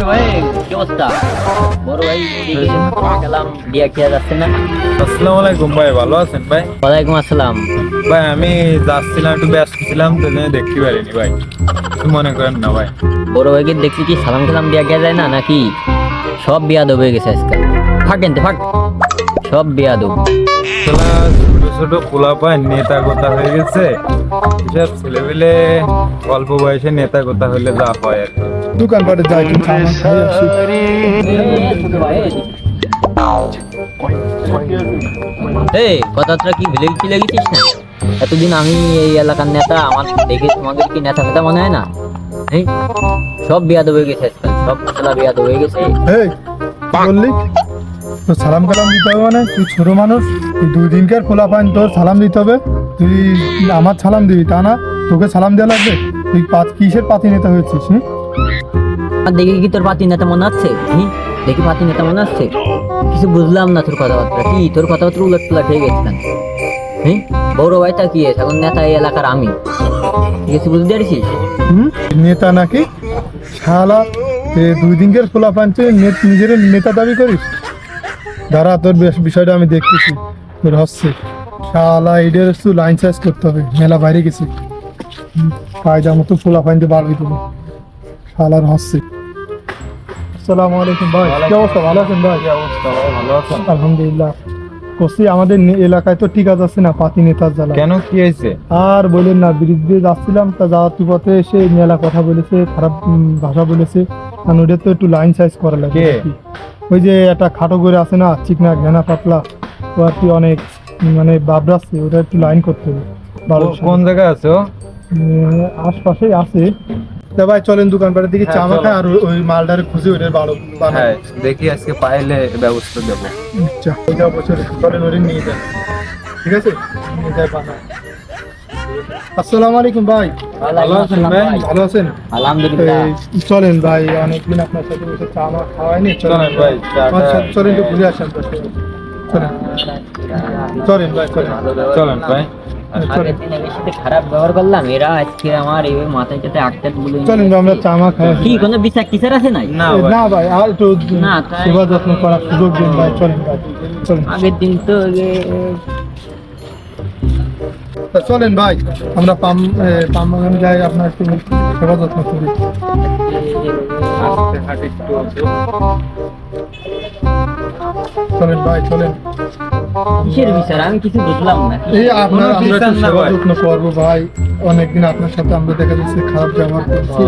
ভাই কি অবস্থা? বড় ভাই গেলাম বিয়া খেয়ে যাচ্ছে না? আসসালামু আলাইকুম ভাই, ভালো আছেন ভাই? ওয়ালাইকুম আসসালাম। ভাই আমি যাচ্ছিলাম, একটু ব্যস্ত ছিলাম তো দেখতে পারিনি ভাই, কিছু মনে করেন না ভাই। বড় ভাইকে দেখছি কি সালাম কালাম বিয়া খেয়ে যায় না নাকি? সব বিয়া দব হয়ে গেছে আজকাল। ফাঁকেন ফাঁক, সব বিয়া দব। ছোট ছোট পোলা পায় নেতা কথা হয়ে গেছে, এসব ছেলেপেলে অল্প বয়সে নেতা কথা হলে যা হয় আর কি। দোকানপাটে যাই একটু চা মা খাই আসি। এই কথাটা কি ভুলে কি লেগেছিস না? এতদিন আমি এই এলাকার নেতা, আমার দেখে তোমাদের কি নেতা নেতা মনে হয় না? এই সব বিয়া দব হয়ে গেছে আজকাল, সব ছেলা বিয়া দব হয়ে গেছে। এই কি বললি? তো সালাম কালাম দিতে হবে মানে? তুই ছোট মানুষ, তুই 2 দিনকার খোলা পান, তোর সালাম দিতে হবে। তুই আমার সালাম দিবি তা না, তোকে সালাম দেওয়া লাগবে? তুই কিসের পাতি নেতা হয়েছিস? আর দেখি কি তোর পাতি নেতা মনে হচ্ছে? দেখি পাতি নেতা মনে হচ্ছে? কিছু বুঝলাম না তোর কথাবার্তা। কি তোর কথাবার্তা উলট পালট হয়ে গেছে কেন? বড় ভাইটা কি আছে এখন? নেতা এই এলাকার আমি, ঠিক আছে? বুঝতে পারছিস? নেতা নাকি শালা? 2 দিনকার খোলা পান তুই নিজের নেতা দাবি করিস? দাঁড়া, তোর বিষয়টা আমি দেখতেছি। তোর হচ্ছে শালা এদের একটু লাইন সাইজ করতে হবে, মেলা বাইরে গেছি। কায়দা মতো খোলা পান দিয়ে বাড়বি তুমি। শালার হচ্ছে। আসসালামু আলাইকুম ভাই, কি অবস্থা? ভালো আছেন ভাই? কি অবস্থা ভাই, ভালো আছেন? আলহামদুলিল্লাহ। কষি আমাদের এলাকায় তো ঠিক আছে না, পাতি নেতার জ্বালা। কেন, কি হয়েছে? আর বলেন না, ব্রিজ দিয়ে যাচ্ছিলাম, তা যাওয়ার পথে এসে মেলা কথা বলেছে, খারাপ ভাষা বলেছে। কারণ ওটা তো একটু লাইন সাইজ করা লাগে আর কি। ওই যে একটা খাটো করে আছে না, চিকনা ঘেনা পাতলা, ও আর কি অনেক মানে বাবরাচ্ছে, ওটা একটু লাইন করতে হবে। কোন জায়গায় আছো? আশপাশেই আছে। তা ভাই চলেন দোকানপাটের দিকে, চা হ্যাঁ, মাখা আর ওই মালটারে খুঁজে ওইটার ভালো হ্যাঁ দেখি আজকে পাইলে ব্যবস্থা দেবো। আচ্ছা ওইটা বছরে চলেন ওরে নিয়ে যান, ঠিক আছে? নিয়ে যাই বানায়। আসসালামু আলাইকুম ভাই, ভালো আছেন ভাই? ভালো আছেন? আলহামদুলিল্লাহ। এই চলেন ভাই, অনেকদিন আপনার সাথে বসে চা আমার খাওয়াইনি। চলেন ভাই, আমার সাথে চলেন, একটু ঘুরে আসেন তো। চলেন চলেন ভাই, চলেন চলেন ভাই। আগের দিন এদের সাথে খারাপ ব্যবহার করলাম, এরা আজকে আমার এই মাথায় সাথে আটকে বলে। চলেন ভাই, আমরা চা মা খাই। কি কোনো বিচার টিচার আছে নাই? না ভাই। না ভাই, আর একটু না, তাই? সেবা যত্ন করার সুযোগ দিন ভাই। চলেন ভাই, চলেন। আগের দিন তো তা চলেন ভাই, আমরা পাম বাগানে যাই, আপনার একটু সেবা যত্ন করি। আস্তে হাঁটি একটু। চলেন ভাই, চলেন। কিসের বিচার আমি কিছু বুঝলাম না। এই আপনার কোনো আমরা বিচার একটু না সেবা ভাই। যত্ন করবো ভাই। অনেকদিন আপনার সাথে আমরা দেখা যাচ্ছে খারাপ ব্যবহার করছি।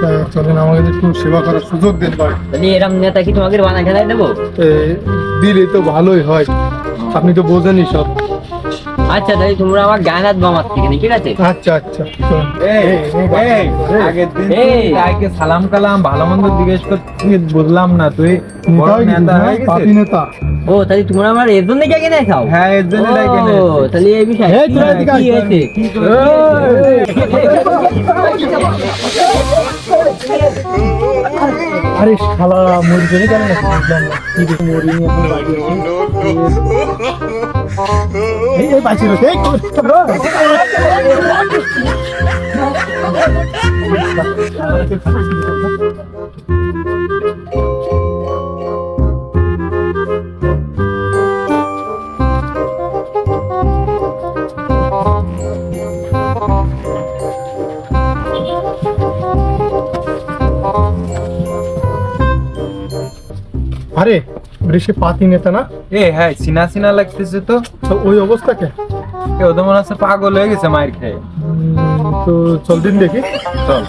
তাই চলেন, আমাকে একটু সেবা করার সুযোগ দিন ভাই। বলি এরম নেতা কি তোমাকে বানা খেলাই দেবো? দিলে তো ভালোই হয়, আপনি তো বোঝেনই সব। আচ্ছা তাই তোমরা আমার গায়ে হাত বামার থেকে, ঠিক আছে? আচ্ছা আচ্ছা, চলেন। আগের দিন এই। গাইকে সালাম কালাম ভালো মন্দ জিজ্ঞেস করছি, বুঝলাম না তুই বড় নেতা হয়ে পার্টি গেছিস? নেতা। ও তাহলে তোমরা আমার এর জন্য কে কিনে খাও? হ্যাঁ এর জন্য ডাইকে ও নিয়েছি। তাহলে এই বিষয় এই, কি তোরা এদিকে আয়। হয়েছে? কি করে? আরে শালা মরি জন্য কেন না, বুঝলাম না। কি দেখে মরি নি এখন বাড়ি এই এই বাঁচি রয়েছে, এই আরে বৃষ্টি পাতি নেতা না? হ্যাঁ চিনা চিনা লাগতেছে তো। তো ওই অবস্থা কে? ওদের মনে হচ্ছে পাগল হয়ে গেছে মায়ের খেয়ে। তো চল দিন দেখি। চল।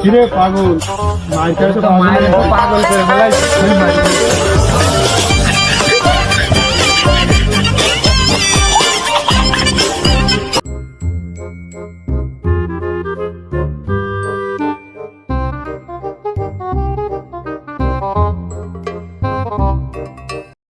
কিরে পাগল, মায়ের কাছে তো মায়ের পাগল করে ফেলাইছে।